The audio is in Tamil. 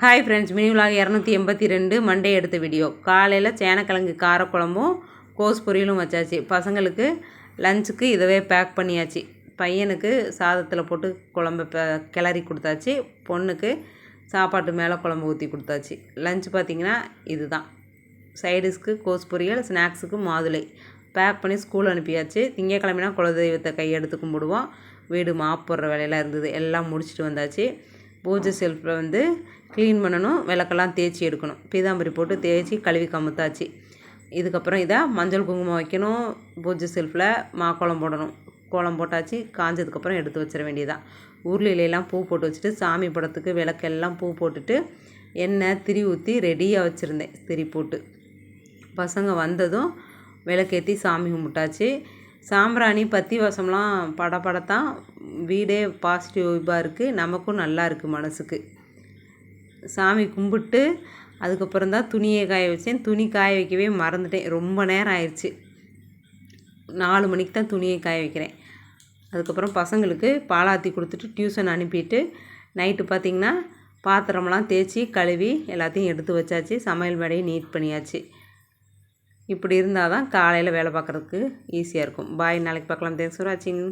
Hi friends, mini vlog 282 Monday எடுத்த வீடியோ. காலையில் சேனக்கிழங்கு காரக்குழம்பும் கோஸ் பொரியலும் வச்சாச்சு. பசங்களுக்கு லஞ்சுக்கு இதவே பேக் பண்ணியாச்சு. பையனுக்கு சாதத்தில் போட்டு குழம்பு கிளறி கொடுத்தாச்சு. பொண்ணுக்கு சாப்பாட்டு மேலே குழம்பு ஊற்றி கொடுத்தாச்சு. லஞ்ச் பார்த்திங்கன்னா இது தான். சைடிஷ்க்கு கோஸ் பொரியல், ஸ்நாக்ஸுக்கு மாதுளை பேக் பண்ணி ஸ்கூல் அனுப்பியாச்சு. திங்கக்கிழமைனா குலதெய்வத்தை கையெடுத்து கும்பிடுவோம். வீடு மாப் போடுற வேலையெல்லாம் இருந்தது, எல்லாம் முடிச்சுட்டு வந்தாச்சு. பூஜை செல்ஃபில் க்ளீன் பண்ணணும், விளக்கெல்லாம் தேய்ச்சி எடுக்கணும். பீதாம்பரி போட்டு தேய்ச்சி கழுவி கமுத்தாச்சு. இதுக்கப்புறம் இதை மஞ்சள் குங்குமம் வைக்கணும். பூஜை செல்ஃபில் மாக்கோளம் போடணும். கோலம் போட்டாச்சு. காஞ்சதுக்கப்புறம் எடுத்து வச்சிட வேண்டியதான். உருளையிலெல்லாம் பூ போட்டு வச்சுட்டு சாமி படத்துக்கு விளக்கெல்லாம் பூ போட்டுட்டு எண்ணெய் திரி ஊற்றி ரெடியாக வச்சுருந்தேன். திரி போட்டு பசங்க வந்ததும் விளக்கேற்றி சாமி கும்பிட்டாச்சு. சாம்பிராணி பத்தி வசம்லாம் படத்தான் வீடே பாசிட்டிவ் வைப்பாக இருக்குது. நமக்கும் நல்லா இருக்குது மனசுக்கு. சாமி கும்பிட்டு அதுக்கப்புறம் தான் துணியை காய வச்சேன். துணி காய வைக்கவே மறந்துட்டேன். ரொம்ப நேரம் ஆயிடுச்சு. 4 மணிக்கு தான் துணியை காய வைக்கிறேன். அதுக்கப்புறம் பசங்களுக்கு பாலாத்தி கொடுத்துட்டு டியூஷன் அனுப்பிட்டு நைட்டு பார்த்திங்கன்னா பாத்திரமெல்லாம் தேய்ச்சி கழுவி எல்லாத்தையும் எடுத்து வச்சாச்சு. சமையல் வேலையை நீட் பண்ணியாச்சு. இப்படி இருந்தால் தான் காலையில் வேலை பார்க்குறதுக்கு ஈஸியாக இருக்கும். பாய், நாளைக்கு பார்க்கலாம். தேங்க்ஸ் ஃபார் வாட்சிங்.